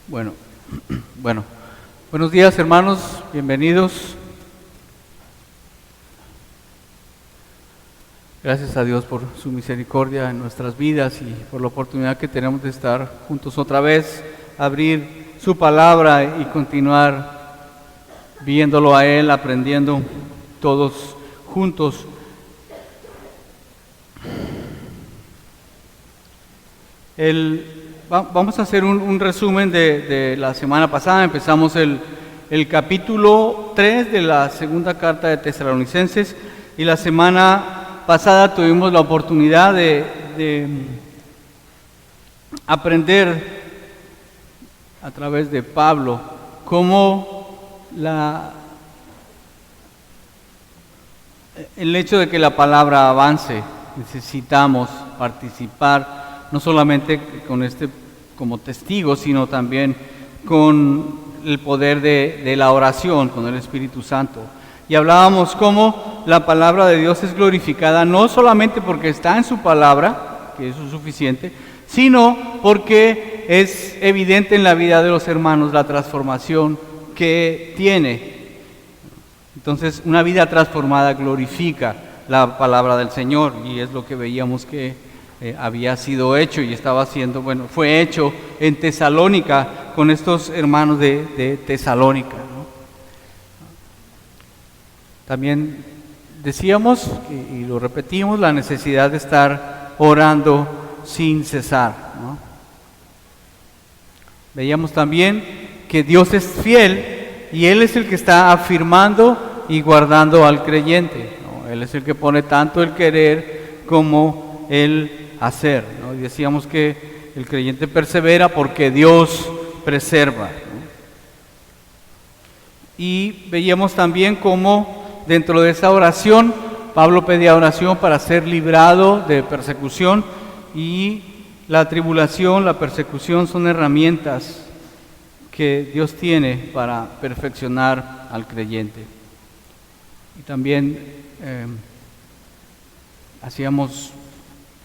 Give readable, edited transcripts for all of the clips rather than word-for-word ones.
Bueno, bueno, buenos días hermanos, bienvenidos. Gracias a Dios por su misericordia en nuestras vidas y por la oportunidad que tenemos de estar juntos otra vez, abrir su palabra y continuar viéndolo a Él, aprendiendo todos juntos. Vamos a hacer un resumen de la semana pasada. Empezamos el capítulo 3 de la segunda carta de Tesalonicenses y la semana pasada tuvimos la oportunidad de aprender a través de Pablo cómo el hecho de que la palabra avance, necesitamos participar no solamente como testigos, sino también con el poder de la oración, con el Espíritu Santo. Y hablábamos cómo la palabra de Dios es glorificada, no solamente porque está en su palabra, que eso es suficiente, sino porque es evidente en la vida de los hermanos la transformación que tiene. Entonces, una vida transformada glorifica la palabra del Señor, y es lo que veíamos que había sido hecho y estaba haciendo, fue hecho en Tesalónica con estos hermanos de Tesalónica, ¿no? También decíamos, y lo repetimos, la necesidad de estar orando sin cesar, ¿no? Veíamos también que Dios es fiel y Él es el que está afirmando y guardando al creyente, ¿no? Él es el que pone tanto el querer como el hacer, ¿no? Y decíamos que el creyente persevera porque Dios preserva, ¿no? Y veíamos también cómo dentro de esa oración Pablo pedía oración para ser librado de persecución, y la tribulación, la persecución son herramientas que Dios tiene para perfeccionar al creyente. Y también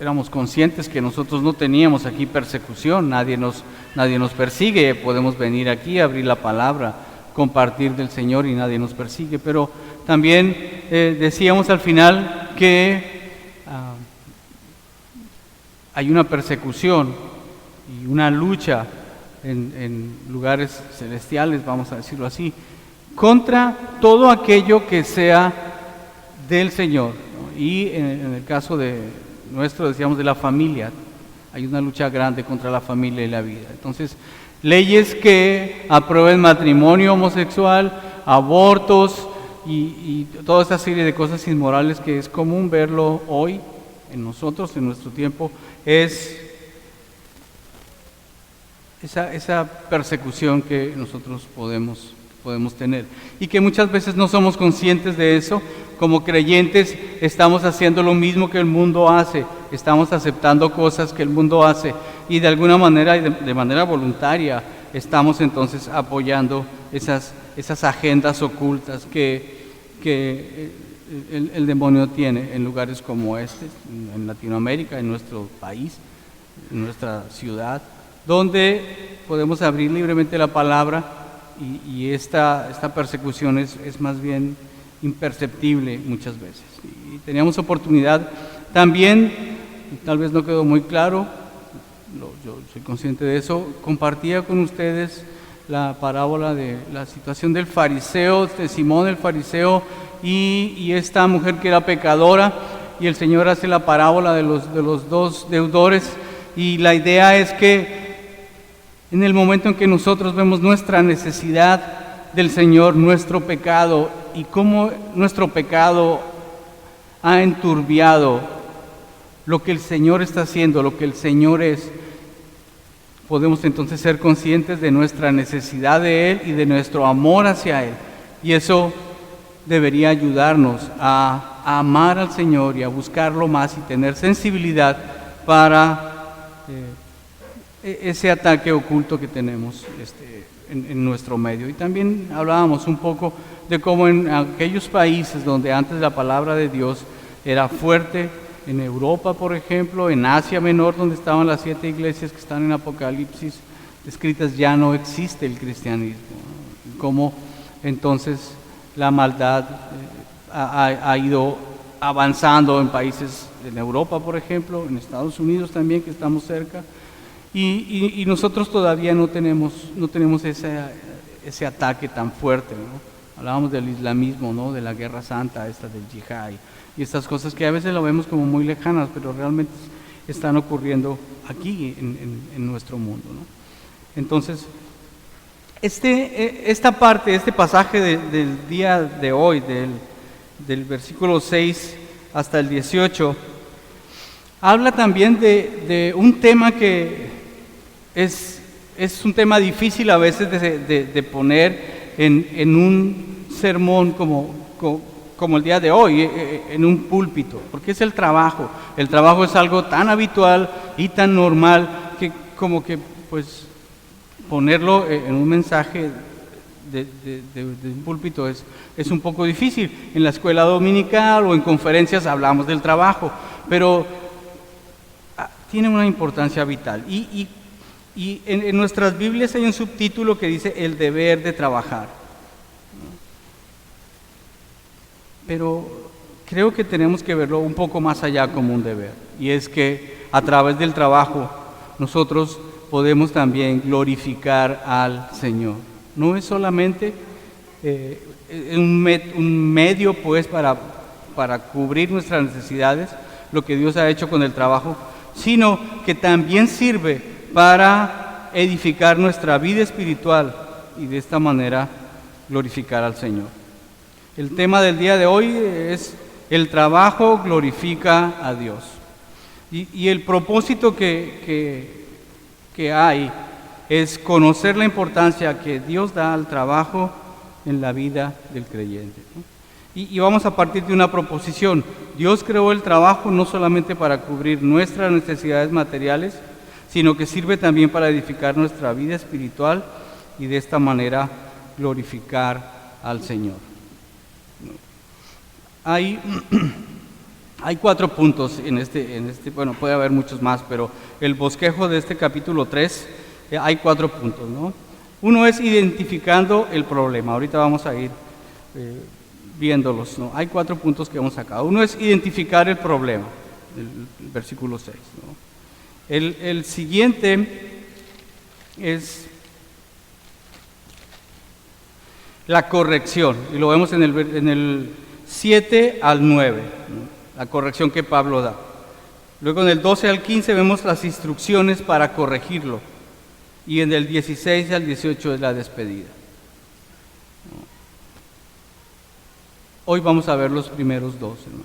éramos conscientes que nosotros no teníamos aquí persecución, nadie nos persigue, podemos venir aquí, abrir la palabra, compartir del Señor y nadie nos persigue, pero también decíamos al final que hay una persecución y una lucha en lugares celestiales, vamos a decirlo así, contra todo aquello que sea del Señor, ¿no? Y en el caso nuestro, decíamos, de la familia, hay una lucha grande contra la familia y la vida. Entonces, leyes que aprueben matrimonio homosexual, abortos y toda esa serie de cosas inmorales que es común verlo hoy en nosotros, en nuestro tiempo, es esa persecución que nosotros podemos tener, y que muchas veces no somos conscientes de eso. Como creyentes estamos haciendo lo mismo que el mundo hace, estamos aceptando cosas que el mundo hace, y de alguna manera, de manera voluntaria, estamos entonces apoyando esas agendas ocultas que el demonio tiene en lugares como este, en Latinoamérica, en nuestro país, en nuestra ciudad, donde podemos abrir libremente la palabra, y esta persecución es más bien imperceptible muchas veces. Y teníamos oportunidad también, tal vez no quedó muy claro, yo soy consciente de eso, compartía con ustedes la parábola de la situación del fariseo, de Simón el fariseo, y esta mujer que era pecadora, y el Señor hace la parábola de los dos deudores, y la idea es que en el momento en que nosotros vemos nuestra necesidad del Señor, nuestro pecado, y cómo nuestro pecado ha enturbiado lo que el Señor está haciendo, lo que el Señor es, podemos entonces ser conscientes de nuestra necesidad de Él y de nuestro amor hacia Él. Y eso debería ayudarnos a amar al Señor y a buscarlo más y tener sensibilidad para ese ataque oculto que tenemos en nuestro medio. Y también hablábamos un poco de cómo en aquellos países donde antes la palabra de Dios era fuerte, en Europa, por ejemplo, en Asia Menor, donde estaban las 7 iglesias que están en Apocalipsis, escritas ya no existe el cristianismo, ¿no? Cómo entonces la maldad ha ido avanzando en países, en Europa por ejemplo, en Estados Unidos también, que estamos cerca, y nosotros todavía no tenemos ese ataque tan fuerte, ¿no? Hablábamos del islamismo, ¿no? De la guerra santa, esta del yihad, y estas cosas que a veces lo vemos como muy lejanas, pero realmente están ocurriendo aquí en nuestro mundo, ¿no? Entonces, esta parte, este pasaje del día de hoy, del versículo 6 hasta el 18, habla también de un tema que es un tema difícil a veces de poner en un sermón como el día de hoy, en un púlpito, porque es el trabajo. El trabajo es algo tan habitual y tan normal que como que pues ponerlo en un mensaje de un púlpito es un poco difícil. En la escuela dominical o en conferencias hablamos del trabajo, pero tiene una importancia vital. Y en nuestras Biblias hay un subtítulo que dice el deber de trabajar. Pero creo que tenemos que verlo un poco más allá como un deber. Y es que a través del trabajo nosotros podemos también glorificar al Señor. No es solamente un medio pues para cubrir nuestras necesidades, lo que Dios ha hecho con el trabajo, sino que también sirve para edificar nuestra vida espiritual y de esta manera glorificar al Señor. El tema del día de hoy es el trabajo glorifica a Dios. Y el propósito que hay es conocer la importancia que Dios da al trabajo en la vida del creyente, ¿no? Y vamos a partir de una proposición. Dios creó el trabajo no solamente para cubrir nuestras necesidades materiales, sino que sirve también para edificar nuestra vida espiritual y de esta manera glorificar al Señor. Hay 4 puntos en este, bueno, puede haber muchos más, pero el bosquejo de este capítulo 3, hay 4 puntos, ¿no? Uno es identificando el problema. Ahorita vamos a ir viéndolos, ¿no? Hay 4 puntos que hemos sacado. Uno es identificar el problema, el versículo 6, ¿no? El siguiente es la corrección, y lo vemos en el 7 al 9, ¿no? La corrección que Pablo da. Luego en el 12 al 15 vemos las instrucciones para corregirlo, y en el 16 al 18 es la despedida. Hoy vamos a ver los primeros 2, hermano,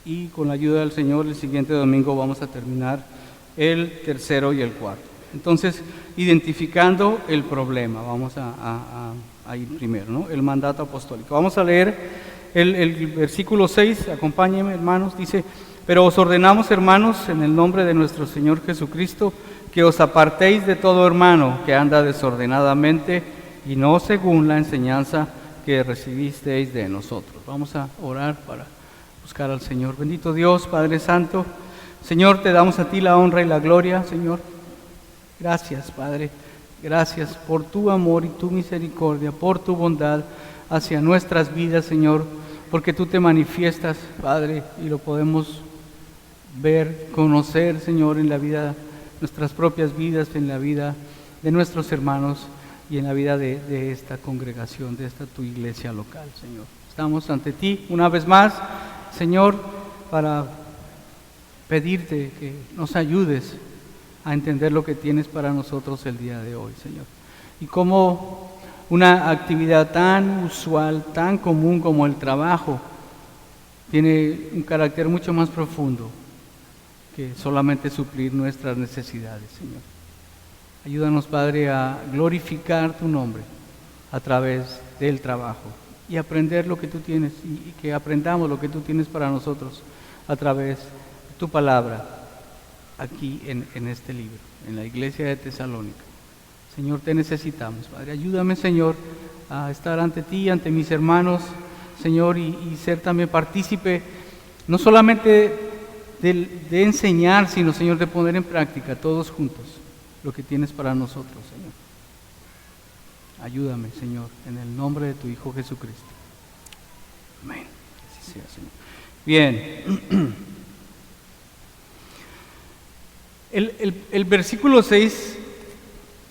y con la ayuda del Señor el siguiente domingo vamos a terminar el tercero y el cuarto. Entonces, identificando el problema, vamos a ir primero, ¿no? El mandato apostólico. Vamos a leer el versículo 6, acompáñenme, hermanos, dice: pero os ordenamos, hermanos, en el nombre de nuestro Señor Jesucristo, que os apartéis de todo hermano que anda desordenadamente y no según la enseñanza que recibisteis de nosotros. Vamos a orar para buscar al Señor. Bendito Dios, Padre Santo, Señor, te damos a ti la honra y la gloria, Señor. Gracias, Padre. Gracias por tu amor y tu misericordia, por tu bondad hacia nuestras vidas, Señor, porque tú te manifiestas, Padre, y lo podemos ver, conocer, Señor, en la vida, nuestras propias vidas, en la vida de nuestros hermanos y en la vida de esta congregación, de esta tu iglesia local, Señor. Estamos ante ti una vez más, Señor, para pedirte que nos ayudes a entender lo que tienes para nosotros el día de hoy, Señor. Y como una actividad tan usual, tan común como el trabajo, tiene un carácter mucho más profundo que solamente suplir nuestras necesidades, Señor. Ayúdanos, Padre, a glorificar tu nombre a través del trabajo y aprender lo que tú tienes y que aprendamos lo que tú tienes para nosotros a través de tu palabra aquí en este libro, en la iglesia de Tesalónica. Señor, te necesitamos, Padre. Ayúdame, Señor, a estar ante ti, ante mis hermanos, Señor, y ser también partícipe, no solamente de enseñar, sino, Señor, de poner en práctica todos juntos lo que tienes para nosotros, Señor. Ayúdame, Señor, en el nombre de tu Hijo Jesucristo. Amén. Así sea, Señor. Bien. El versículo 6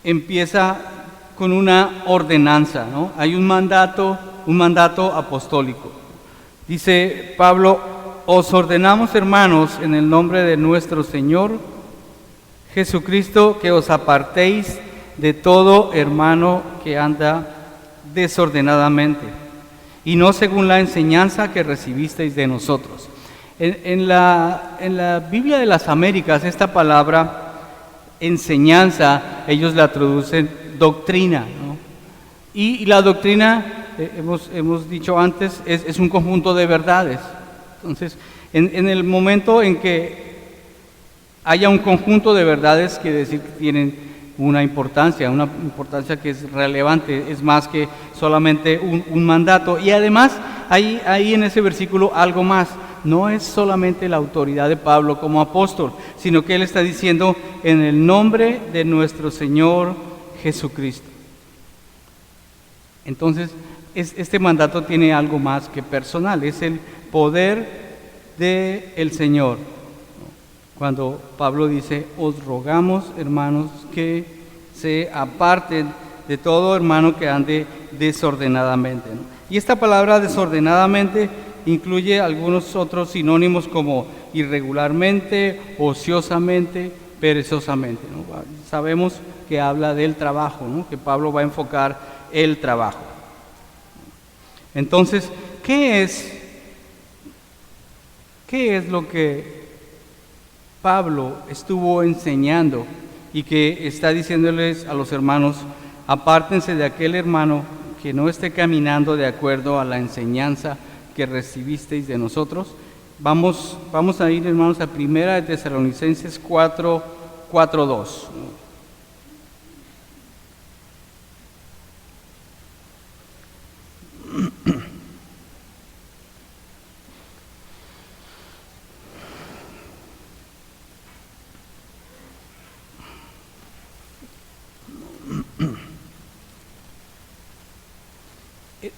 empieza con una ordenanza, ¿no? Hay un mandato apostólico. Dice Pablo: os ordenamos, hermanos, en el nombre de nuestro Señor Jesucristo, que os apartéis de todo hermano que anda desordenadamente, y no según la enseñanza que recibisteis de nosotros. En la Biblia de las Américas, esta palabra enseñanza, ellos la traducen doctrina, ¿no? Y la doctrina, hemos dicho antes, es un conjunto de verdades. Entonces, en el momento en que haya un conjunto de verdades, quiere decir que tienen una importancia que es relevante, es más que solamente un mandato. Y además, hay en ese versículo algo más. No es solamente la autoridad de Pablo como apóstol, sino que él está diciendo en el nombre de nuestro Señor Jesucristo. Entonces, este mandato tiene algo más que personal, es el poder del Señor. Cuando Pablo dice: os rogamos, hermanos, que se aparten de todo hermano que ande desordenadamente, ¿no? Y esta palabra desordenadamente incluye algunos otros sinónimos como irregularmente, ociosamente, perezosamente, ¿no? Sabemos que habla del trabajo, ¿no? Que Pablo va a enfocar el trabajo. Entonces, ¿qué es lo que Pablo estuvo enseñando y que está diciéndoles a los hermanos: apártense de aquel hermano que no esté caminando de acuerdo a la enseñanza que recibisteis de nosotros? Vamos a ir, hermanos, a 1 de Tesalonicenses 4:2.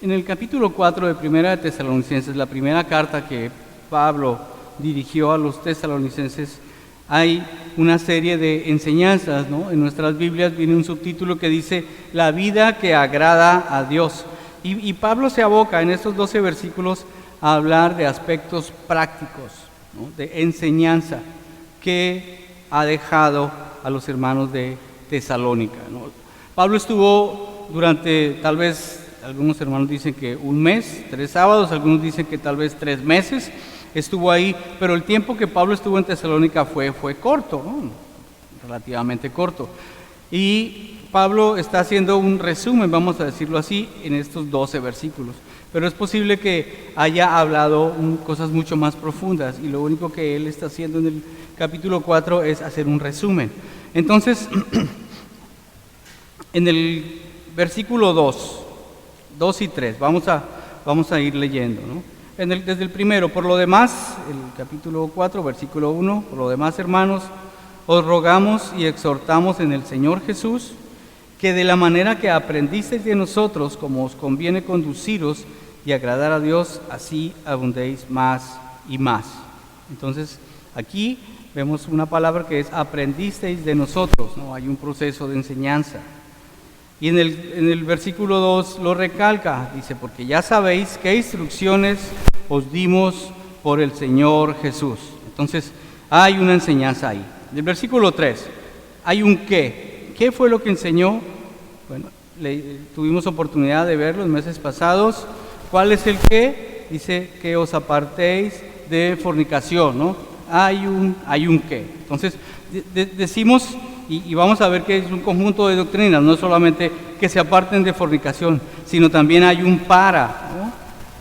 En el capítulo 4 de 1 de Tesalonicenses, la primera carta que Pablo dirigió a los tesalonicenses, hay una serie de enseñanzas, ¿no? En nuestras Biblias viene un subtítulo que dice: la vida que agrada a Dios. Y Pablo se aboca en estos 12 versículos a hablar de aspectos prácticos, ¿no? De enseñanza que ha dejado a los hermanos de Tesalónica, ¿no? Pablo estuvo durante, tal vez, algunos hermanos dicen que un mes, 3 sábados, algunos dicen que tal vez 3 meses estuvo ahí, pero el tiempo que Pablo estuvo en Tesalónica fue corto, ¿no? Relativamente corto. Y Pablo está haciendo un resumen, vamos a decirlo así, en estos 12 versículos. Pero es posible que haya hablado cosas mucho más profundas, y lo único que él está haciendo en el capítulo 4 es hacer un resumen. Entonces, en el versículo 2 y 3, vamos a ir leyendo, ¿no? Desde el primero: por lo demás, el capítulo 4, versículo 1, por lo demás, hermanos, os rogamos y exhortamos en el Señor Jesús, que de la manera que aprendisteis de nosotros, como os conviene conduciros y agradar a Dios, así abundéis más y más. Entonces, aquí vemos una palabra que es aprendisteis de nosotros, ¿no? Hay un proceso de enseñanza. Y en el versículo 2 lo recalca, dice: porque ya sabéis qué instrucciones os dimos por el Señor Jesús. Entonces, hay una enseñanza ahí. En el versículo 3, hay un qué. ¿Qué fue lo que enseñó? Bueno, tuvimos oportunidad de ver los meses pasados. ¿Cuál es el qué? Dice que os apartéis de fornicación, ¿no? Hay un qué. Entonces, decimos... Y vamos a ver que es un conjunto de doctrinas, no solamente que se aparten de fornicación, sino también hay un para, ¿no?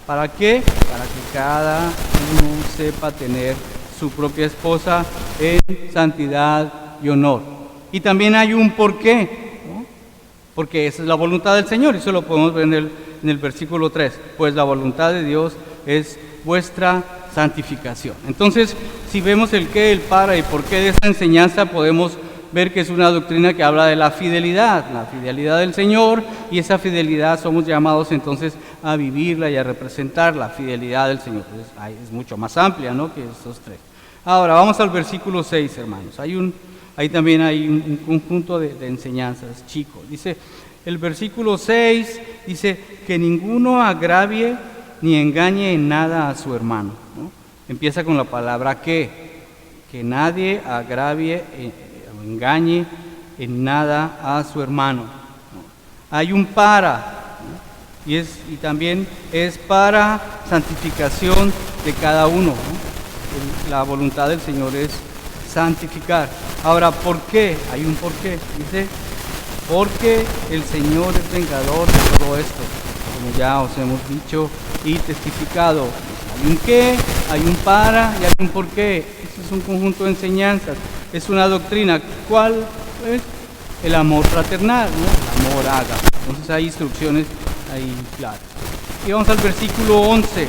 ¿Para qué? Para que cada uno sepa tener su propia esposa en santidad y honor. Y también hay un por qué, ¿no? Porque esa es la voluntad del Señor, y eso lo podemos ver en el versículo 3. Pues la voluntad de Dios es vuestra santificación. Entonces, si vemos el qué, el para y por qué de esta enseñanza, podemos ver que es una doctrina que habla de la fidelidad del Señor, y esa fidelidad somos llamados entonces a vivirla y a representar la fidelidad del Señor. Es mucho más amplia, ¿no?, que estos tres. Ahora, vamos al versículo 6, hermanos. Ahí también hay un conjunto de enseñanzas, chicos. Dice, el versículo 6 dice que ninguno agravie ni engañe en nada a su hermano, ¿no? Empieza con la palabra que nadie agravie o engañe en nada a su hermano, ¿no? Hay un para, ¿no? y también es para santificación de cada uno, ¿no? La voluntad del Señor es santificar. Ahora, ¿por qué? Hay un por qué. Dice, porque el Señor es vengador de todo esto, como ya os hemos dicho y testificado. Hay un qué, hay un para y hay un por qué. Este es un conjunto de enseñanzas, es una doctrina. ¿Cuál es? El amor fraternal, ¿no? El amor haga. Entonces hay instrucciones ahí claras. Y vamos al versículo 11.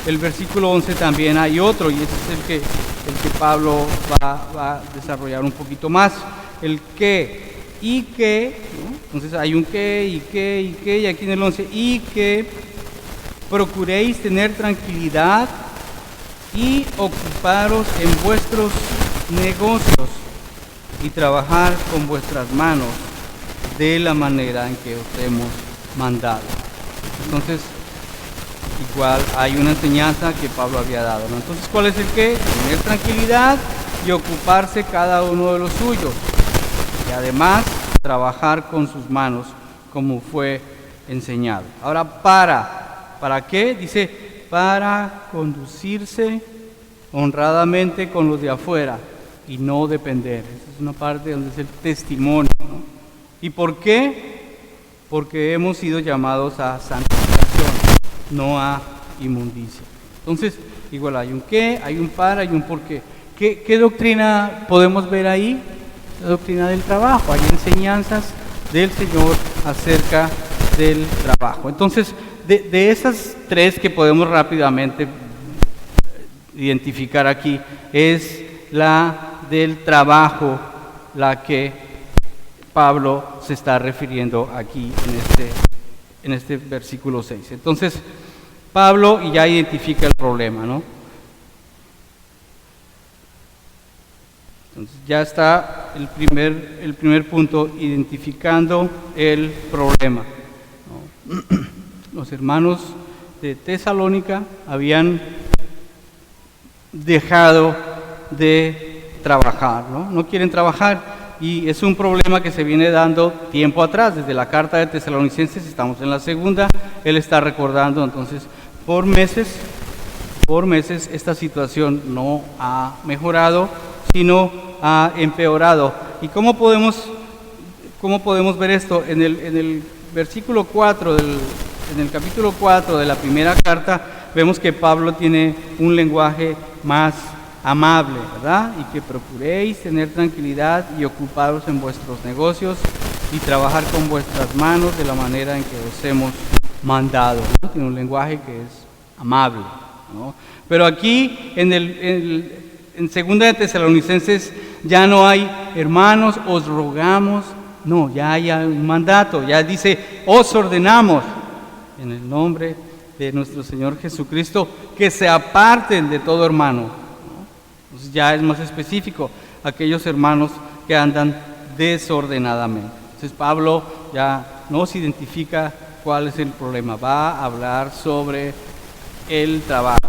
El versículo 11 también hay otro, y ese es el que Pablo va a desarrollar un poquito más. El qué y qué, ¿no? Entonces hay un qué y qué y qué, y aquí en el 11, y que procuréis tener tranquilidad y ocuparos en vuestros negocios y trabajar con vuestras manos de la manera en que os hemos mandado. Entonces, igual hay una enseñanza que Pablo había dado, ¿no? Entonces, ¿cuál es el qué? Tener tranquilidad y ocuparse cada uno de los suyos. Y además, trabajar con sus manos como fue enseñado. Ahora, ¿para qué? Dice, para conducirse honradamente con los de afuera y no depender. Esa es una parte donde es el testimonio, ¿no? ¿Y por qué? Porque hemos sido llamados a santificación, no a inmundicia. Entonces, igual hay un qué, hay un para y un por qué. ¿Qué doctrina podemos ver ahí? La doctrina del trabajo. Hay enseñanzas del Señor acerca del trabajo. Entonces, de esas tres que podemos rápidamente identificar aquí, es la del trabajo la que Pablo se está refiriendo aquí en este versículo 6. Entonces, Pablo ya identifica el problema, ¿no? Entonces, ya está el primer punto, identificando el problema, ¿no? Los hermanos de Tesalónica habían dejado de trabajar, ¿no? No quieren trabajar. Y es un problema que se viene dando tiempo atrás, desde la carta de Tesalonicenses, estamos en la segunda, él está recordando, entonces, por meses, esta situación no ha mejorado, sino ha empeorado. ¿Y cómo podemos ver esto? En el versículo 4, en el capítulo 4 de la primera carta, vemos que Pablo tiene un lenguaje más amable, ¿verdad? Y que procuréis tener tranquilidad y ocuparos en vuestros negocios y trabajar con vuestras manos de la manera en que os hemos mandado, ¿no? Tiene un lenguaje que es amable, ¿no? Pero aquí en segunda de Tesalonicenses ya no hay hermanos, os rogamos, no, ya hay un mandato, ya dice, os ordenamos en el nombre de nuestro Señor Jesucristo que se aparten de todo hermano. Entonces ya es más específico, aquellos hermanos que andan desordenadamente. Entonces Pablo ya nos identifica cuál es el problema, va a hablar sobre el trabajo.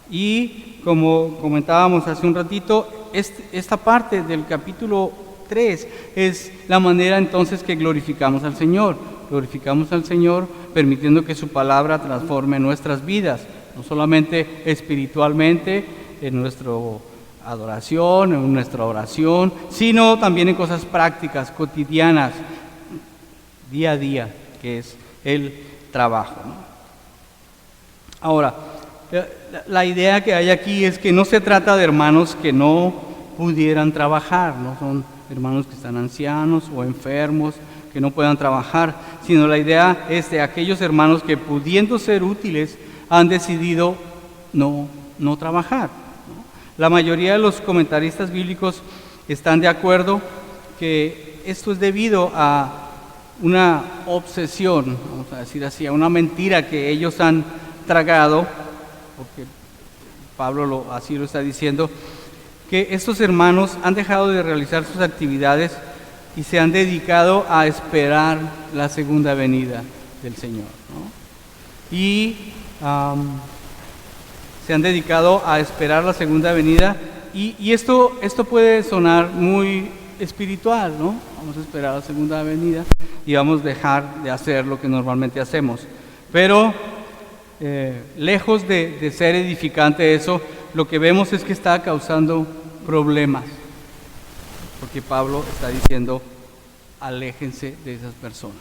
Y como comentábamos hace un ratito, esta parte del capítulo 3 es la manera entonces que glorificamos al Señor. Glorificamos al Señor permitiendo que su palabra transforme nuestras vidas, no solamente espiritualmente, en nuestra adoración, en nuestra oración, sino también en cosas prácticas, cotidianas, día a día, que es el trabajo, ¿no? Ahora, la idea que hay aquí es que no se trata de hermanos que no pudieran trabajar, no son hermanos que están ancianos o enfermos, que no puedan trabajar, sino la idea es de aquellos hermanos que, pudiendo ser útiles, han decidido no trabajar. La mayoría de los comentaristas bíblicos están de acuerdo que esto es debido a una obsesión, vamos a decir así, a una mentira que ellos han tragado, porque Pablo así lo está diciendo, que estos hermanos han dejado de realizar sus actividades y se han dedicado a esperar la segunda venida del Señor, ¿no? Y se han dedicado a esperar la segunda venida y esto puede sonar muy espiritual, ¿no? Vamos a esperar la segunda venida y vamos a dejar de hacer lo que normalmente hacemos. Pero lejos de ser edificante eso, lo que vemos es que está causando problemas. Porque Pablo está diciendo, aléjense de esas personas.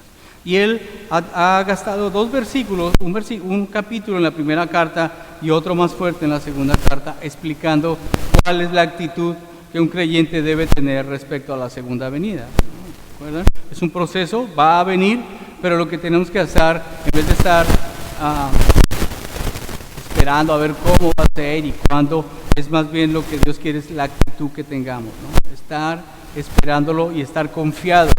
Y él ha gastado dos versículos, un capítulo en la primera carta y otro más fuerte en la segunda carta, explicando cuál es la actitud que un creyente debe tener respecto a la segunda venida. ¿Recuerdan? Es un proceso, va a venir, pero lo que tenemos que hacer, en vez de estar esperando a ver cómo va a ser y cuándo, es más bien lo que Dios quiere, es la actitud que tengamos, ¿no? Estar esperándolo y estar confiados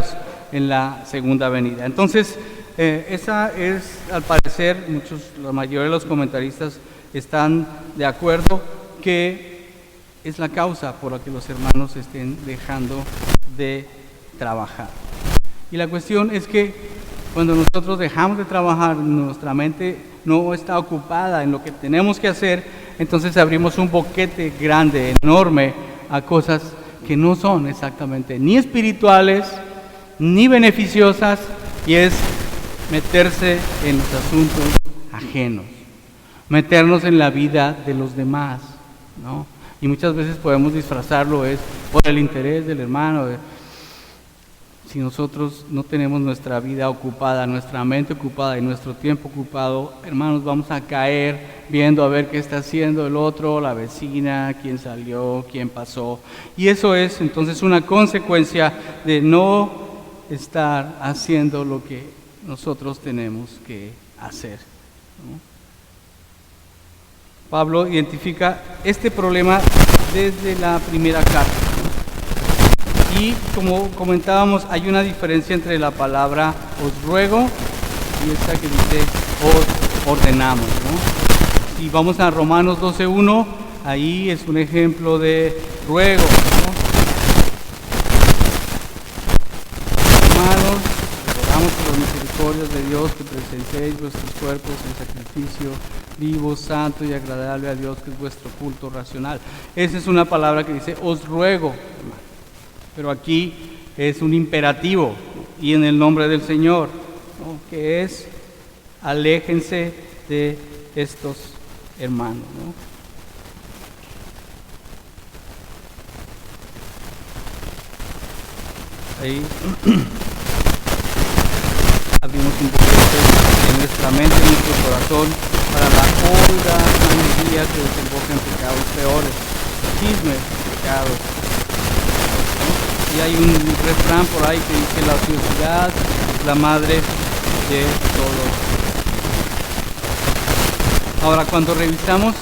en la segunda venida. Entonces, esa es, al parecer, la mayoría de los comentaristas están de acuerdo que es la causa por la que los hermanos estén dejando de trabajar. Y la cuestión es que cuando nosotros dejamos de trabajar, nuestra mente no está ocupada en lo que tenemos que hacer, entonces abrimos un boquete grande, enorme, a cosas que no son exactamente ni espirituales, ni beneficiosas, y es meterse en los asuntos ajenos, meternos en la vida de los demás, ¿no? Y muchas veces podemos disfrazarlo por el interés del hermano. Si nosotros no tenemos nuestra vida ocupada, nuestra mente ocupada y nuestro tiempo ocupado, hermanos, vamos a caer viendo a ver qué está haciendo el otro, la vecina, quién salió, quién pasó. Y eso es entonces una consecuencia de no estar haciendo lo que nosotros tenemos que hacer, ¿no? Pablo identifica este problema desde la primera carta, ¿no? Y como comentábamos, hay una diferencia entre la palabra os ruego y esta que dice os ordenamos, ¿no? Si vamos a Romanos 12:1, ahí es un ejemplo de ruego, ¿no? Hermanos, rogamos por las misericordias de Dios que presentéis vuestros cuerpos en sacrificio vivo, santo y agradable a Dios, que es vuestro culto racional. Esa es una palabra que dice os ruego, pero aquí es un imperativo y en el nombre del Señor, ¿no? Que es aléjense de estos hermanos, ¿no? Ahí abrimos un poquito en nuestra mente, en nuestro corazón, para la holgazanería que desemboca en pecados peores, chismes, pecados. Y hay un refrán por ahí que dice: la ociosidad es la madre de todo. Ahora, cuando revisamos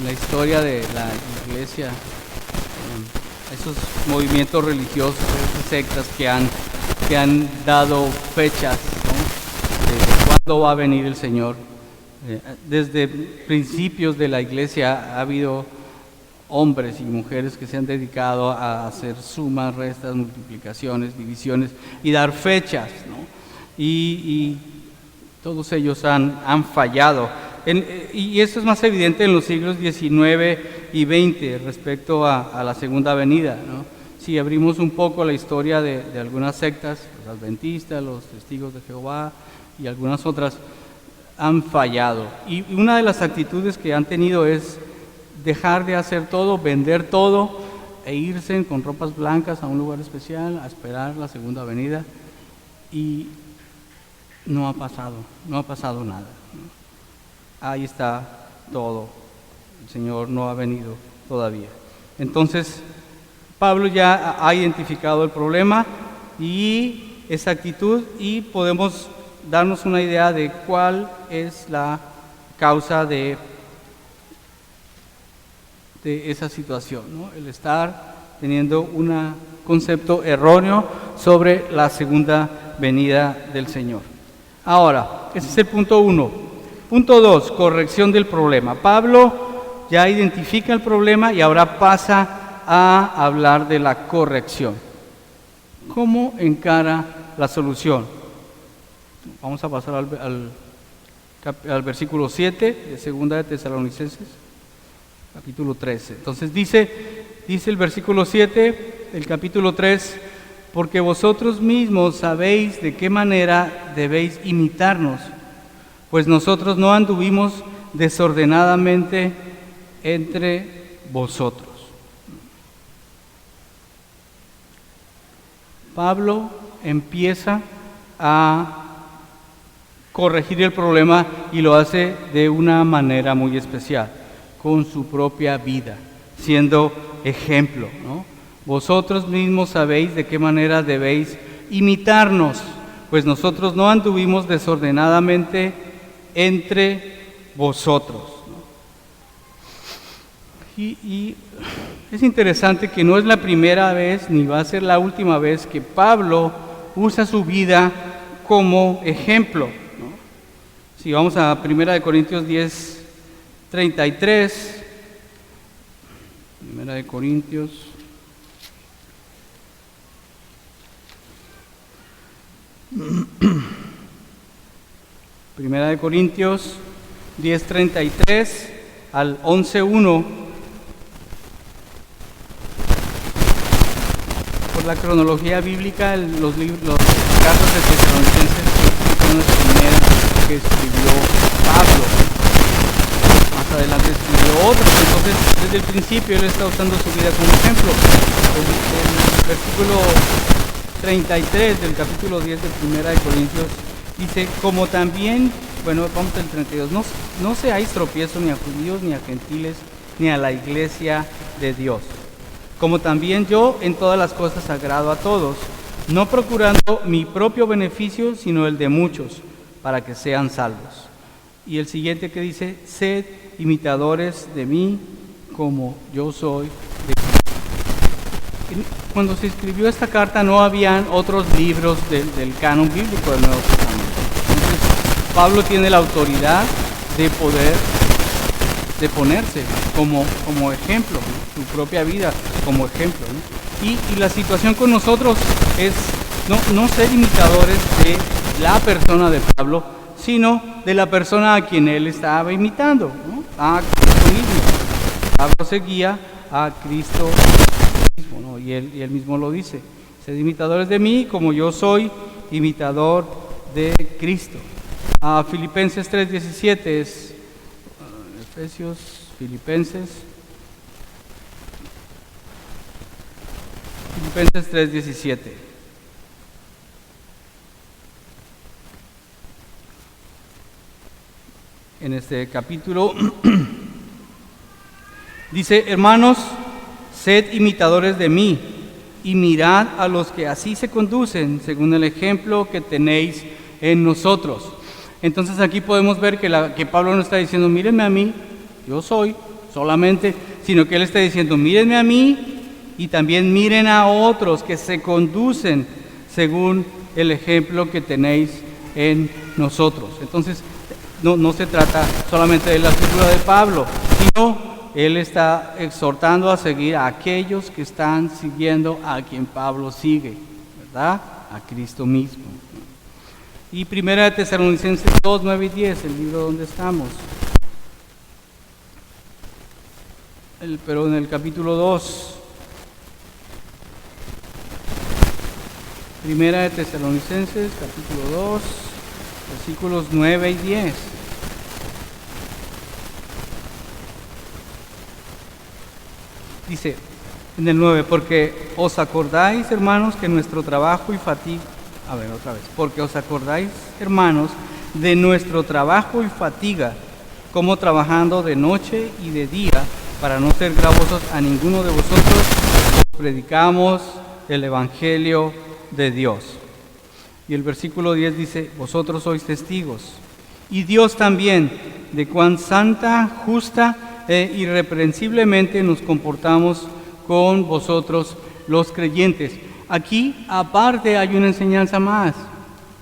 la historia de la iglesia, esos movimientos religiosos, esas sectas que han dado fechas, ¿no?, de cuándo va a venir el Señor. Desde principios de la iglesia ha habido hombres y mujeres que se han dedicado a hacer sumas, restas, multiplicaciones, divisiones y dar fechas, ¿no? Y todos ellos han fallado. Y esto es más evidente en los siglos XIX y XX respecto a la segunda venida, ¿no? Si abrimos un poco la historia de algunas sectas, los adventistas, los testigos de Jehová y algunas otras, han fallado. Y una de las actitudes que han tenido es dejar de hacer todo, vender todo e irse con ropas blancas a un lugar especial a esperar la segunda venida, y no ha pasado nada, ¿no? Ahí está todo, el Señor no ha venido todavía. Entonces, Pablo ya ha identificado el problema y esa actitud, y podemos darnos una idea de cuál es la causa de de esa situación, ¿no? El estar teniendo un concepto erróneo sobre la segunda venida del Señor. Ahora, ese es el punto 1. Punto 2, corrección del problema. Pablo ya identifica el problema y ahora pasa a hablar de la corrección. ¿Cómo encara la solución? Vamos a pasar al versículo 7 de 2 de Tesalonicenses, capítulo 13. Entonces dice el versículo 7 del capítulo 3, porque vosotros mismos sabéis de qué manera debéis imitarnos, pues nosotros no anduvimos desordenadamente entre vosotros. Pablo empieza a corregir el problema y lo hace de una manera muy especial, con su propia vida, siendo ejemplo, ¿no? Vosotros mismos sabéis de qué manera debéis imitarnos, pues nosotros no anduvimos desordenadamente entre vosotros, ¿no? Y es interesante que no es la primera vez ni va a ser la última vez que Pablo usa su vida como ejemplo, ¿no? Si vamos a 1 Corintios 10, 33, 1 Corintios 10:33 al 11:1. Por la cronología bíblica, los cartas de Tesalonicenses son las primeras que escribió Pablo. Más adelante escribió otras. Entonces, desde el principio él está usando su vida como ejemplo. El versículo 33 del capítulo 10 de 1 Corintios dice, como también, bueno, vamos al 32, no seáis tropiezo ni a judíos, ni a gentiles, ni a la iglesia de Dios. Como también yo en todas las cosas agrado a todos, no procurando mi propio beneficio, sino el de muchos, para que sean salvos. Y el siguiente que dice, sed imitadores de mí, como yo soy de Cristo. Cuando se escribió esta carta no habían otros libros del canon bíblico del Nuevo Testamento. Entonces, Pablo tiene la autoridad de ponerse como ejemplo, ¿no? Su propia vida como ejemplo, ¿no? Y la situación con nosotros es no ser imitadores de la persona de Pablo, sino de la persona a quien él estaba imitando, ¿no? A Cristo mismo. Pablo seguía a Cristo mismo, ¿no? Y él mismo lo dice, sed imitadores de mí como yo soy imitador de Cristo. Filipenses 3:17 es Efesios, Filipenses 3:17. En este capítulo dice, hermanos, sed imitadores de mí y mirad a los que así se conducen según el ejemplo que tenéis en nosotros. Entonces aquí podemos ver que Pablo no está diciendo, mírenme a mí, yo soy solamente, sino que él está diciendo, mírenme a mí y también miren a otros que se conducen según el ejemplo que tenéis en nosotros. Entonces no se trata solamente de la figura de Pablo, sino él está exhortando a seguir a aquellos que están siguiendo a quien Pablo sigue, ¿verdad? A Cristo mismo. Y 1 Tesalonicenses 2, 9 y 10, el libro donde estamos. Pero en el capítulo 2. 1 Tesalonicenses, capítulo 2, versículos 9 y 10. Dice en el 9, porque os acordáis, hermanos, que nuestro trabajo y fatiga... porque os acordáis, hermanos, de nuestro trabajo y fatiga, como trabajando de noche y de día, para no ser gravosos a ninguno de vosotros, predicamos el Evangelio de Dios. Y el versículo 10 dice, vosotros sois testigos, y Dios también, de cuán santa, justa irreprensiblemente nos comportamos con vosotros los creyentes. Aquí aparte hay una enseñanza más.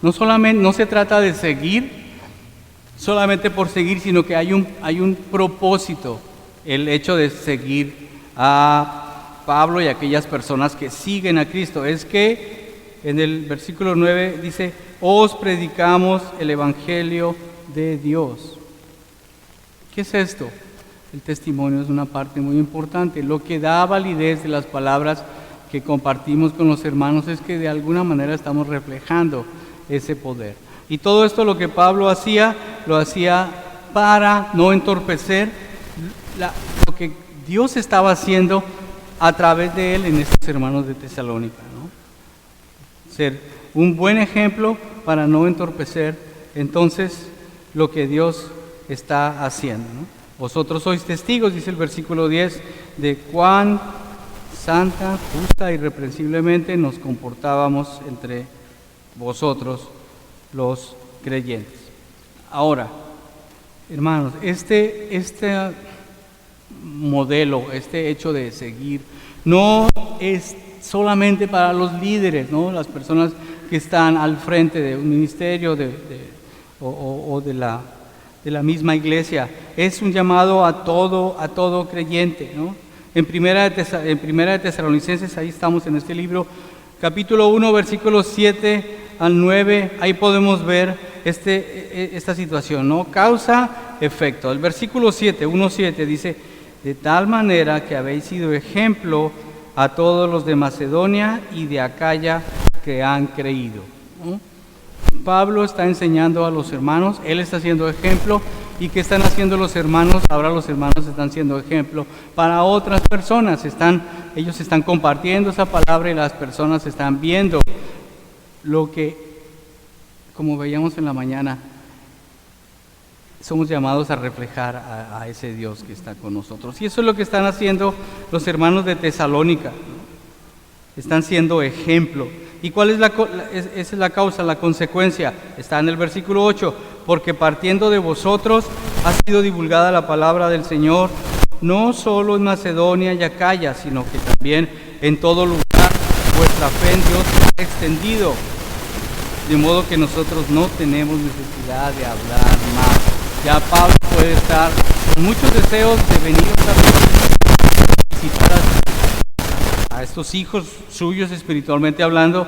No se trata de seguir solamente por seguir, sino que hay un propósito, el hecho de seguir a Pablo y a aquellas personas que siguen a Cristo. Es que en el versículo 9 dice, os predicamos el Evangelio de Dios. ¿Qué es esto? El testimonio es una parte muy importante. Lo que da validez de las palabras que compartimos con los hermanos es que de alguna manera estamos reflejando ese poder. Y todo esto lo que Pablo hacía, lo hacía para no entorpecer lo que Dios estaba haciendo a través de él en estos hermanos de Tesalónica, ¿no? Ser un buen ejemplo para no entorpecer entonces lo que Dios está haciendo, ¿no? Vosotros sois testigos, dice el versículo 10, de cuán santa, justa, irreprensiblemente nos comportábamos entre vosotros los creyentes. Ahora, hermanos, este modelo, este hecho de seguir, no es solamente para los líderes, ¿no? Las personas que están al frente de un ministerio o de la misma iglesia. Es un llamado a todo creyente, ¿no? En primera de Tesalonicenses, ahí estamos en este libro, capítulo 1, versículos 7 al 9, ahí podemos ver esta situación, ¿no? Causa, efecto. El versículo 1:7 dice, de tal manera que habéis sido ejemplo a todos los de Macedonia y de Acaya que han creído, ¿no? Pablo está enseñando a los hermanos, él está siendo ejemplo. ¿Y qué están haciendo los hermanos? Ahora los hermanos están siendo ejemplo para otras personas. Ellos están compartiendo esa palabra y las personas están viendo lo que, como veíamos en la mañana, somos llamados a reflejar a ese Dios que está con nosotros. Y eso es lo que están haciendo los hermanos de Tesalónica, ¿no? Están siendo ejemplo. ¿Y cuál es esa es la causa, la consecuencia? Está en el versículo 8, porque partiendo de vosotros ha sido divulgada la palabra del Señor, no solo en Macedonia y Acaya, sino que también en todo lugar vuestra fe en Dios se ha extendido, de modo que nosotros no tenemos necesidad de hablar más. Ya Pablo puede estar con muchos deseos de venir otra vez a visitar a estos hijos suyos espiritualmente hablando,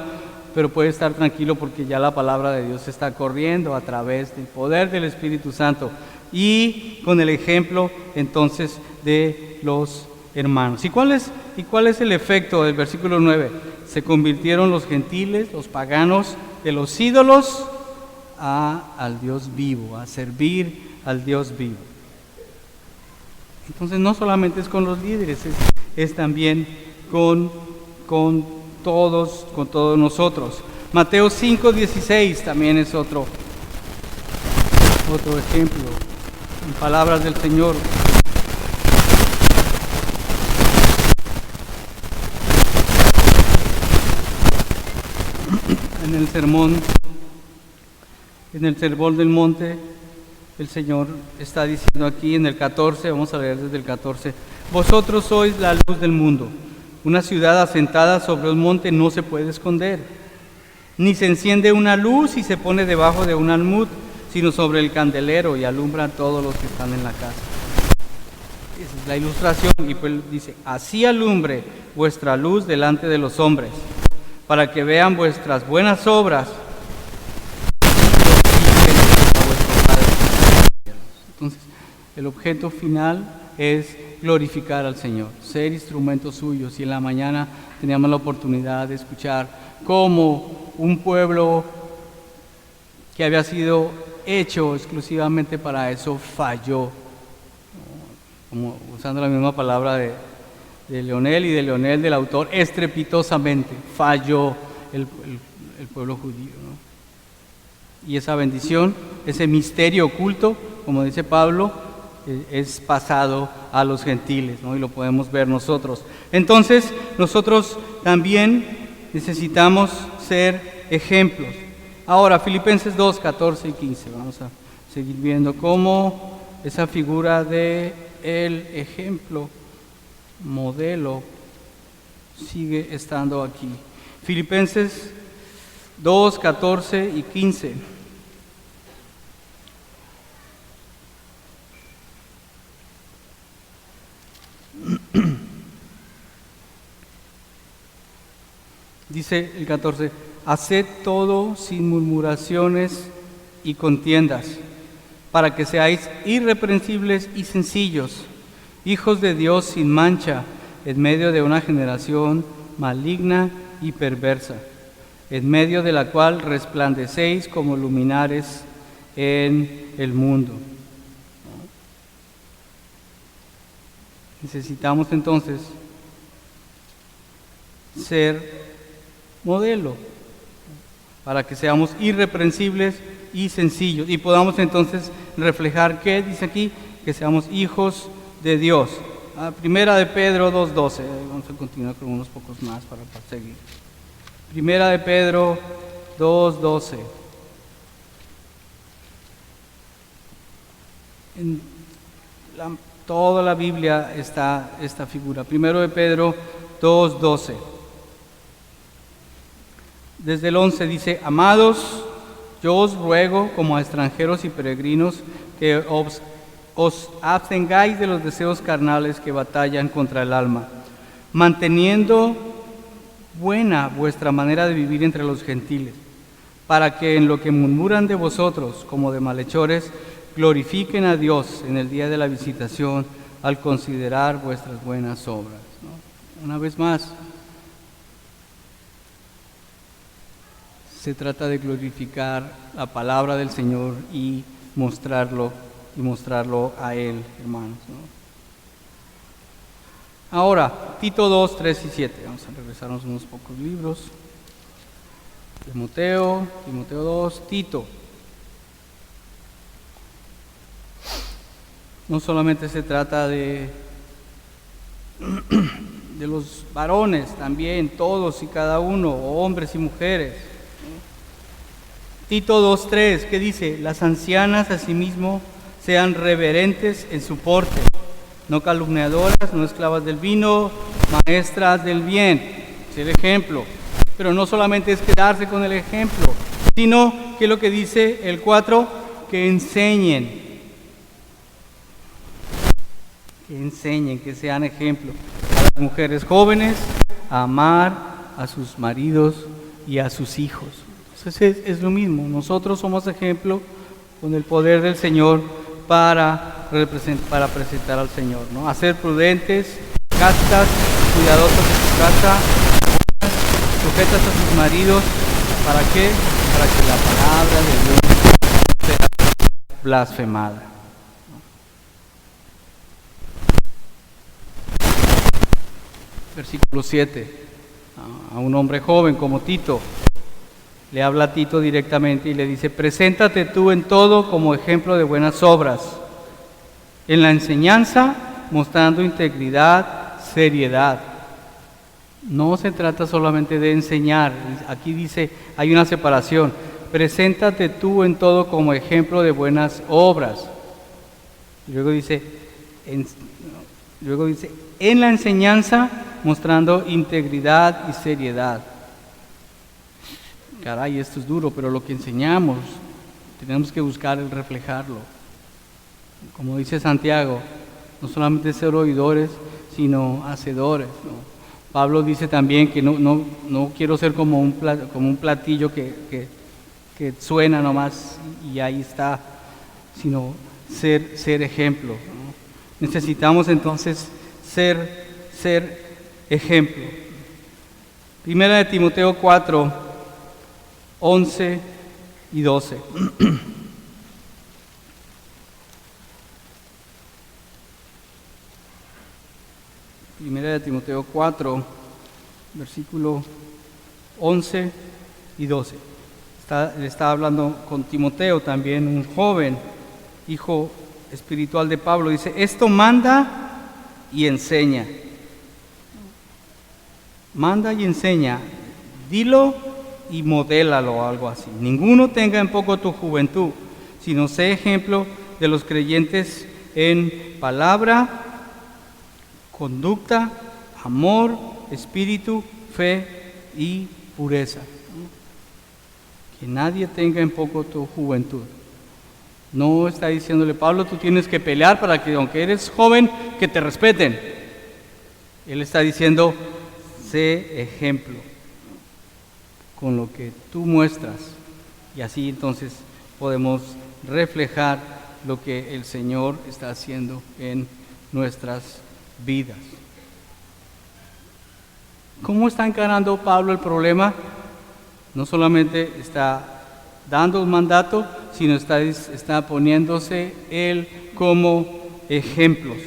pero puede estar tranquilo porque ya la palabra de Dios está corriendo a través del poder del Espíritu Santo y con el ejemplo entonces de los hermanos. ¿Y cuál es el efecto del versículo 9? Se convirtieron los gentiles, los paganos, de los ídolos al Dios vivo, a servir al Dios vivo. Entonces no solamente es con los líderes, es también con todos nosotros. Mateo 5:16 también es otro ejemplo, en palabras del Señor. En el sermón del monte, el Señor está diciendo aquí en el 14, vamos a leer desde el 14, vosotros sois la luz del mundo. Una ciudad asentada sobre un monte no se puede esconder, ni se enciende una luz y se pone debajo de un almud, sino sobre el candelero y alumbra a todos los que están en la casa. Esa es la ilustración, y pues dice, así alumbre vuestra luz delante de los hombres, para que vean vuestras buenas obras y glorifiquen a vuestro Padre que está en los cielos. Entonces, el objeto final es glorificar al Señor, ser instrumentos suyos. Y en la mañana teníamos la oportunidad de escuchar cómo un pueblo que había sido hecho exclusivamente para eso falló, como usando la misma palabra de Leonel y de Leonel del autor, estrepitosamente falló el pueblo judío, ¿no? Y esa bendición, ese misterio oculto, como dice Pablo, es pasado a los gentiles, ¿no? Y lo podemos ver nosotros. Entonces, nosotros también necesitamos ser ejemplos. Ahora, Filipenses 2, 14 y 15. Vamos a seguir viendo cómo esa figura de el ejemplo, modelo, sigue estando aquí. Filipenses 2, 14 y 15. Dice el 14, haced todo sin murmuraciones y contiendas, para que seáis irreprensibles y sencillos, hijos de Dios sin mancha, en medio de una generación maligna y perversa, en medio de la cual resplandecéis como luminares en el mundo. Necesitamos entonces ser modelo para que seamos irreprensibles y sencillos y podamos entonces reflejar, ¿qué dice aquí? Que seamos hijos de Dios. Primera de Pedro 2:12, vamos a continuar con unos pocos más para seguir. Primera de Pedro 2:12. En toda la Biblia está esta figura. Primero de Pedro 2:12. Desde el 11 dice, amados, yo os ruego como a extranjeros y peregrinos que os abstengáis de los deseos carnales que batallan contra el alma, manteniendo buena vuestra manera de vivir entre los gentiles, para que en lo que murmuran de vosotros como de malhechores, glorifiquen a Dios en el día de la visitación al considerar vuestras buenas obras. ¿No? Una vez más, se trata de glorificar la palabra del Señor y mostrarlo a Él, hermanos, ¿no? Ahora, Tito 2, 3 y 7. Vamos a regresarnos unos pocos libros. Timoteo 2, Tito. No solamente se trata de los varones, también todos y cada uno, hombres y mujeres. Tito 2:3, ¿qué dice? Las ancianas asimismo sean reverentes en su porte, no calumniadoras, no esclavas del vino, maestras del bien. Es el ejemplo. Pero no solamente es quedarse con el ejemplo, sino que lo que dice el 4, que enseñen, que sean ejemplo a las mujeres jóvenes, a amar a sus maridos y a sus hijos. Entonces es lo mismo, nosotros somos ejemplo con el poder del Señor para presentar al Señor, ¿no? A ser prudentes, castas, cuidadosas de su casa, sujetas a sus maridos. ¿Para qué? Para que la palabra de Dios no sea blasfemada. Versículo 7. A un hombre joven como Tito, le habla a Tito directamente y le dice, preséntate tú en todo como ejemplo de buenas obras, en la enseñanza mostrando integridad, seriedad. No se trata solamente de enseñar, aquí dice, hay una separación, preséntate tú en todo como ejemplo de buenas obras. Y luego dice, en la enseñanza mostrando integridad y seriedad. Caray, esto es duro, pero lo que enseñamos tenemos que buscar el reflejarlo. Como dice Santiago, no solamente ser oidores, sino hacedores, ¿no? Pablo dice también que no quiero ser como un platillo que suena nomás y ahí está, sino ser ejemplo, ¿no? Necesitamos entonces ser ejemplo. Primera de Timoteo 4, 11 y 12. Primera de Timoteo 4, versículo 11 y 12. Le está hablando con Timoteo también, un joven, hijo espiritual de Pablo. Dice, esto manda y enseña. Manda y enseña. Dilo y modélalo, algo así. Ninguno tenga en poco tu juventud, sino sé ejemplo de los creyentes en palabra, conducta, amor, espíritu, fe y pureza. Que nadie tenga en poco tu juventud. No está diciéndole Pablo, tú tienes que pelear para que, aunque eres joven, que te respeten. Él está diciendo, sé ejemplo con lo que tú muestras, y así entonces podemos reflejar lo que el Señor está haciendo en nuestras vidas. ¿Cómo está encarando Pablo el problema? No solamente está dando un mandato, sino está poniéndose él como ejemplos.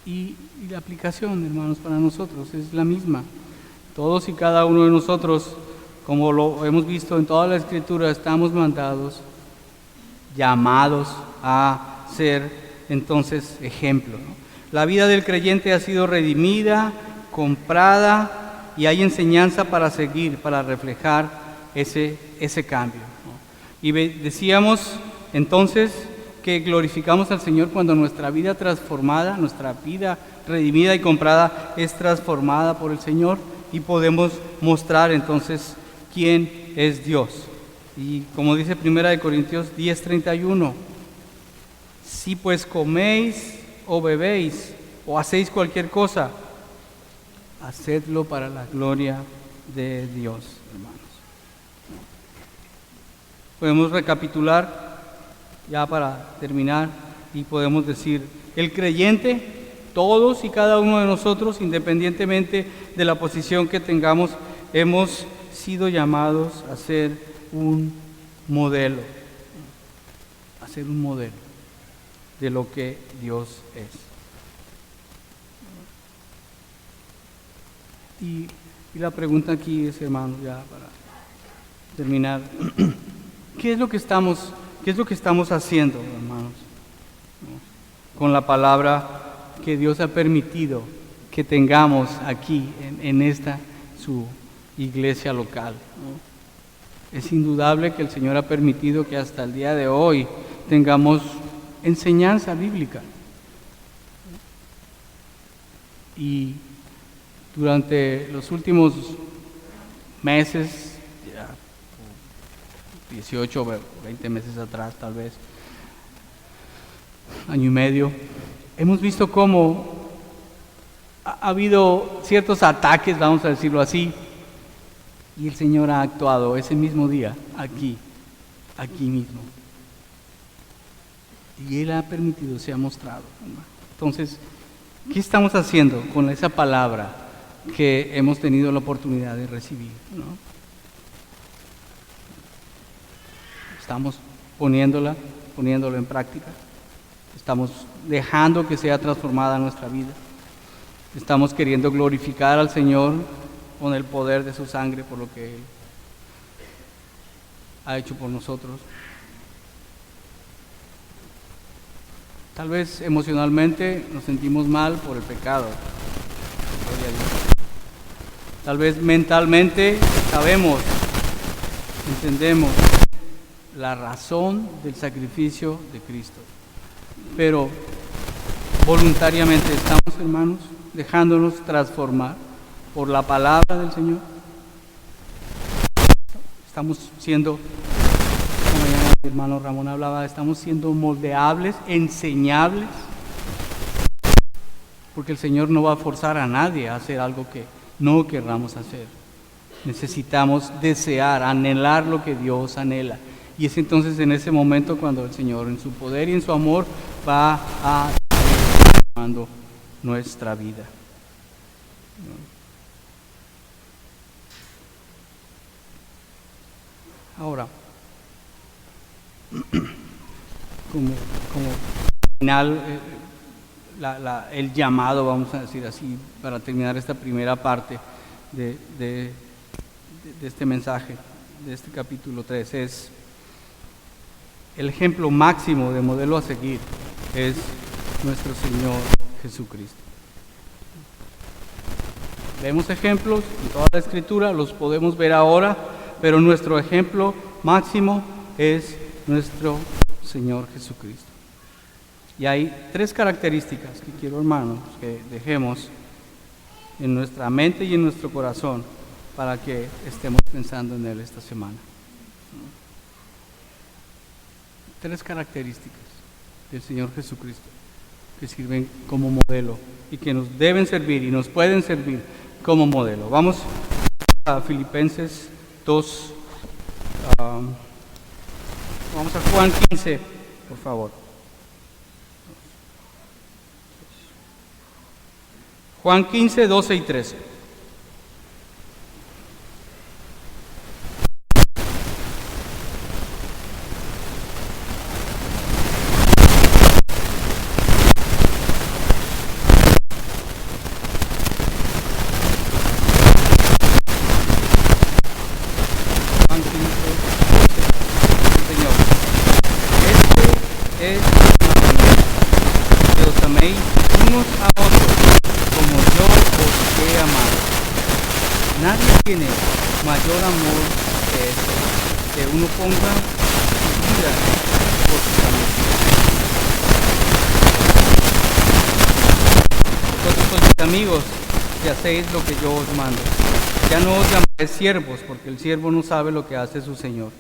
Y la aplicación, hermanos, para nosotros es la misma. Todos y cada uno de nosotros, como lo hemos visto en toda la Escritura, estamos mandados, llamados a ser entonces ejemplo, ¿no? La vida del creyente ha sido redimida, comprada, y hay enseñanza para seguir, para reflejar ese cambio, ¿no? Y decíamos entonces que glorificamos al Señor cuando nuestra vida transformada, nuestra vida redimida y comprada es transformada por el Señor, y podemos mostrar entonces quién es Dios. Y como dice 1 Corintios 10:31, si pues coméis o bebéis o hacéis cualquier cosa, hacedlo para la gloria de Dios, hermanos. Podemos recapitular ya para terminar y podemos decir, el creyente, todos y cada uno de nosotros, independientemente de la posición que tengamos, hemos sido llamados a ser un modelo, de lo que Dios es. Y la pregunta aquí es, hermanos, ya para terminar, ¿qué es lo que estamos haciendo, hermanos, con la palabra que Dios ha permitido que tengamos aquí en esta su iglesia local, ¿no? Es indudable que el Señor ha permitido que hasta el día de hoy tengamos enseñanza bíblica. Y durante los últimos meses, ya 18 o 20 meses atrás, tal vez, año y medio, hemos visto cómo ha habido ciertos ataques, vamos a decirlo así, y el Señor ha actuado ese mismo día, aquí mismo. Y Él ha permitido, se ha mostrado. Entonces, ¿qué estamos haciendo con esa palabra que hemos tenido la oportunidad de recibir, ¿no? Estamos poniéndolo en práctica. Estamos dejando que sea transformada nuestra vida. Estamos queriendo glorificar al Señor con el poder de su sangre por lo que Él ha hecho por nosotros. Tal vez emocionalmente nos sentimos mal por el pecado. Gloria a Dios. Tal vez mentalmente entendemos la razón del sacrificio de Cristo. Pero voluntariamente estamos, hermanos, dejándonos transformar por la palabra del Señor. Estamos siendo, como el hermano Ramón hablaba, estamos siendo moldeables, enseñables, porque el Señor no va a forzar a nadie a hacer algo que no querramos hacer. Necesitamos desear, anhelar lo que Dios anhela. Y es entonces en ese momento cuando el Señor, en su poder y en su amor, va a transformando nuestra vida. Ahora, como final, el llamado, vamos a decir así, para terminar esta primera parte de este mensaje, de este capítulo 3, es el ejemplo máximo de modelo a seguir, es nuestro Señor Jesucristo. Vemos ejemplos en toda la Escritura, los podemos ver ahora, pero nuestro ejemplo máximo es nuestro Señor Jesucristo. Y hay 3 características que quiero, hermanos, que dejemos en nuestra mente y en nuestro corazón para que estemos pensando en Él esta semana. 3 características del Señor Jesucristo que sirven como modelo y que nos deben servir y nos pueden servir como modelo. Vamos a Filipenses 2. Vamos a Juan 15, por favor. Juan 15, 12 y 13. Juan 15, 12. Señor, este es mi mandamiento, que os améis unos a otros como yo os he amado. Nadie tiene mayor amor que este, que uno ponga su vida por sus amigos. Vosotros sois mis amigos si hacéis lo que yo os mando. Ya no os llamaré siervos, porque el siervo no sabe lo que hace su Señor,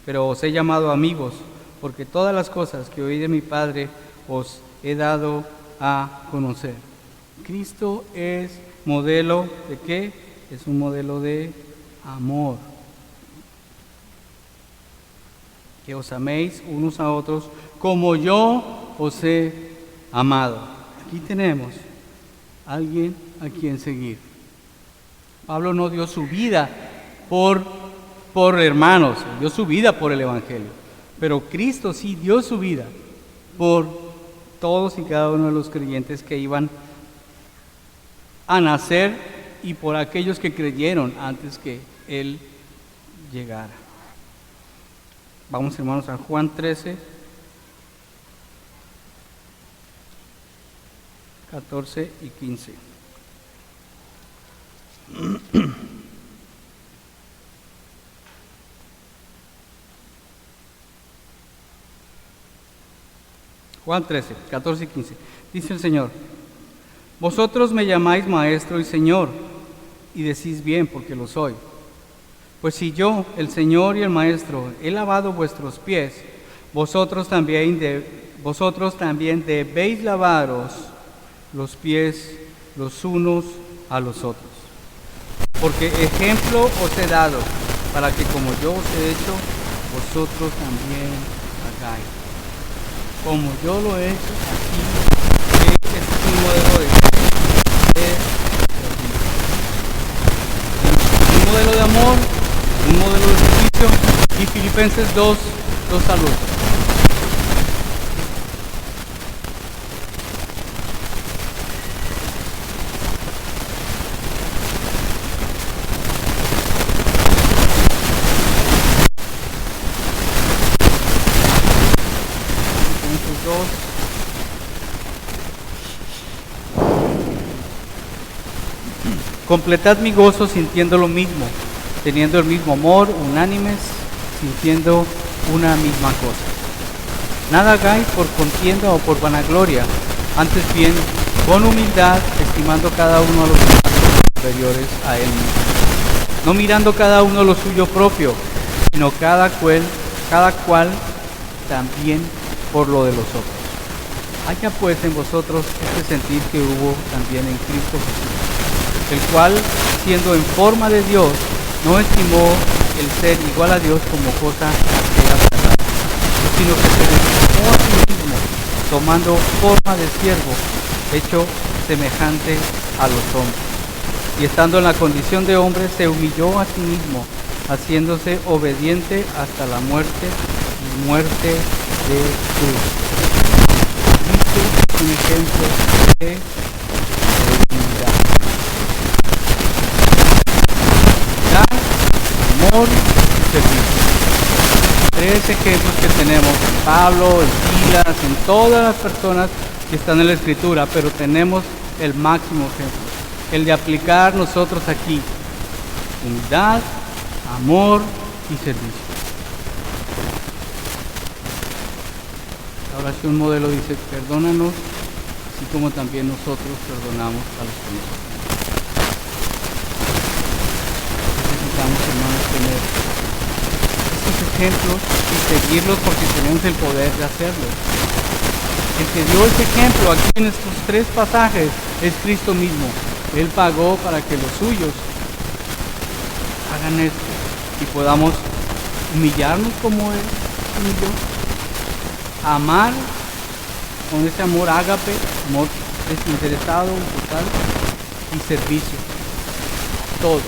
pero os he llamado amigos, porque todas las cosas que oí de mi Padre os he dado a conocer. Cristo es modelo ¿de qué? Es un modelo de amor. Que os améis unos a otros como yo os he amado. Aquí tenemos a alguien a quien seguir. Pablo no dio su vida por hermanos, dio su vida por el Evangelio. Pero Cristo sí dio su vida por todos y cada uno de los creyentes que iban a nacer y por aquellos que creyeron antes que Él llegara. Vamos, hermanos, a Juan 13, 14 y 15. Juan 13, 14 y 15. Dice el Señor: vosotros me llamáis maestro y Señor, y decís bien, porque lo soy. Pues si yo, el Señor y el Maestro, he lavado vuestros pies, vosotros también debéis lavaros los pies los unos a los otros. Porque ejemplo os he dado, para que como yo os he hecho, vosotros también hagáis. Como yo lo he hecho aquí, este es un modelo de un modelo de amor, un modelo de servicio, y Filipenses 2, saludos. Filipenses 2. Completad mi gozo sintiendo lo mismo, teniendo el mismo amor, unánimes, sintiendo una misma cosa. Nada hagáis por contienda o por vanagloria, antes bien, con humildad, estimando cada uno a los demás superiores a él mismo, no mirando cada uno lo suyo propio, sino cada cual también por lo de los otros. Haya pues en vosotros este sentir que hubo también en Cristo Jesús, el cual, siendo en forma de Dios, no estimó el ser igual a Dios como cosa a que aferrarse, sino que se despojó a sí mismo, tomando forma de siervo, hecho semejante a los hombres. Y estando en la condición de hombre, se humilló a sí mismo, haciéndose obediente hasta la muerte y muerte de cruz. Cristo es un ejemplo de humildad. Amor y servicio. 3 ejemplos que tenemos en Pablo, en Silas, en todas las personas que están en la Escritura, pero tenemos el máximo ejemplo, el de aplicar nosotros aquí: humildad, amor y servicio. La oración modelo dice, perdónanos, así como también nosotros perdonamos a los que nos ofenden. Necesitamos, hermanos, tener estos ejemplos y seguirlos porque tenemos el poder de hacerlo. El que dio ese ejemplo aquí en estos 3 pasajes es Cristo mismo. Él pagó para que los suyos hagan esto y podamos humillarnos como Él humilló, amar con ese amor ágape, amor desinteresado, total, y servicio. Todo.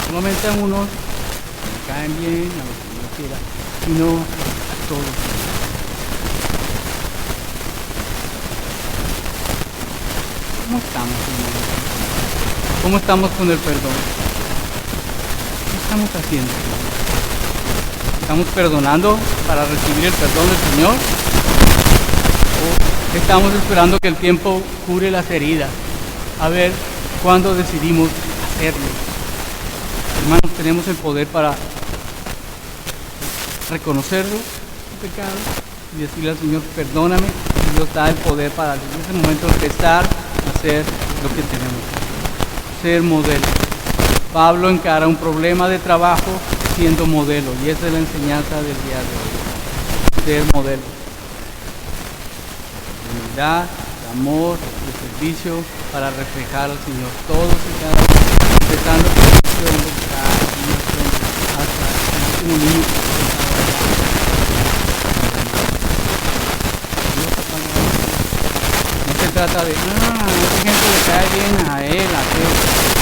Solamente a unos que me caen bien, a los que no quiera, sino a todos. ¿Cómo estamos, hermanos? ¿Cómo estamos con el perdón? ¿Qué estamos haciendo? ¿Estamos perdonando para recibir el perdón del Señor? ¿O estamos esperando que el tiempo cure las heridas? A ver cuándo decidimos hacerlo. Hermanos, tenemos el poder para reconocerlo, el pecado, y decirle al Señor, perdóname. Y Dios da el poder para en ese momento empezar a hacer lo que tenemos que hacer. Ser modelo. Pablo encara un problema de trabajo siendo modelo, y esa es la enseñanza del día de hoy. Ser modelo. De humildad, de amor, de servicio, para reflejar al Señor todos y cada uno, empezando por el suelo, hasta el último niño que está sentado allá. No se trata de, ese ejemplo le cae bien a él, a aquel.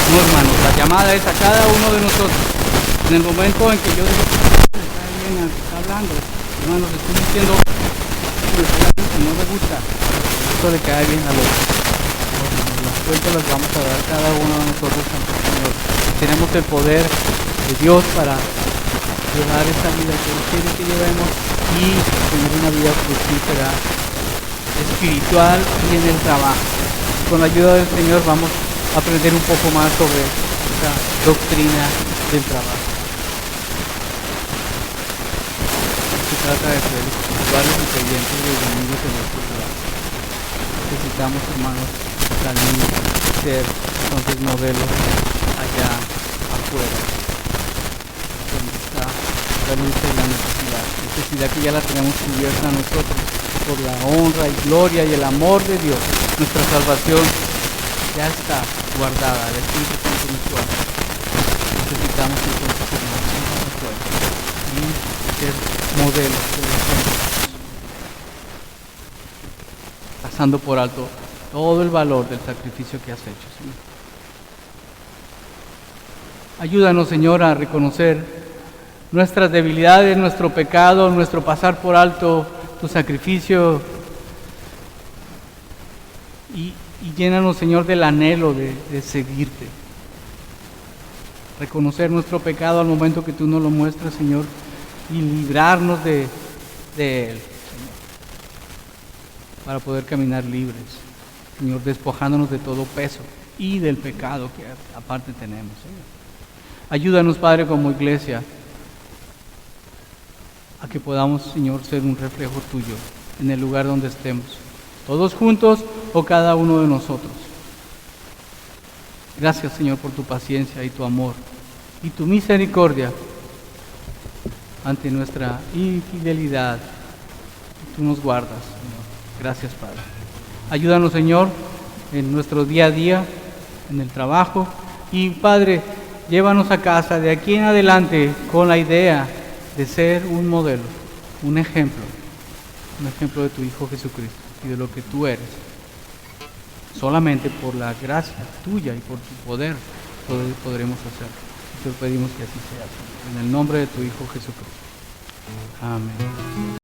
No, hermanos, la llamada es a cada uno de nosotros. En el momento en que yo digo, le cae bien al que está hablando, hermanos, estoy diciendo que no me gusta, esto le cae bien al otro. Las cuentas las vamos a dar cada uno de nosotros ante el Señor. Tenemos el poder de Dios para llevar esta vida que Él quiere que llevemos y tener una vida fructífera, espiritual y en el trabajo. Con la ayuda del Señor vamos a aprender un poco más sobre esta doctrina del trabajo. Se trata de ser espirituales y creyentes de los amigos de nuestro trabajo. Necesitamos, hermanos, también ser entonces modelos allá afuera, donde está la lucha y la necesidad que ya la tenemos cubierta nosotros por la honra y gloria y el amor de Dios. Nuestra salvación ya está guardada, el Espíritu Santo nos guarda. Necesitamos entonces, hermanos, afuera y ser modelos de los hombres, pasando por alto todo el valor del sacrificio que has hecho, Señor. Ayúdanos, Señor, a reconocer nuestras debilidades, nuestro pecado, nuestro pasar por alto tu sacrificio y llénanos, Señor, del anhelo de seguirte. Reconocer nuestro pecado al momento que tú nos lo muestras, Señor, y librarnos de él, Señor, para poder caminar libres, Señor, despojándonos de todo peso y del pecado que aparte tenemos, Señor. Ayúdanos, Padre, como iglesia, a que podamos, Señor, ser un reflejo tuyo en el lugar donde estemos, todos juntos o cada uno de nosotros. Gracias, Señor, por tu paciencia y tu amor y tu misericordia ante nuestra infidelidad. Tú nos guardas, Señor. Gracias, Padre. Ayúdanos, Señor, en nuestro día a día, en el trabajo. Y, Padre, llévanos a casa de aquí en adelante con la idea de ser un modelo, un ejemplo de tu Hijo Jesucristo y de lo que tú eres. Solamente por la gracia tuya y por tu poder podremos hacerlo. Te pedimos que así sea, Señor. En el nombre de tu Hijo Jesucristo. Amén.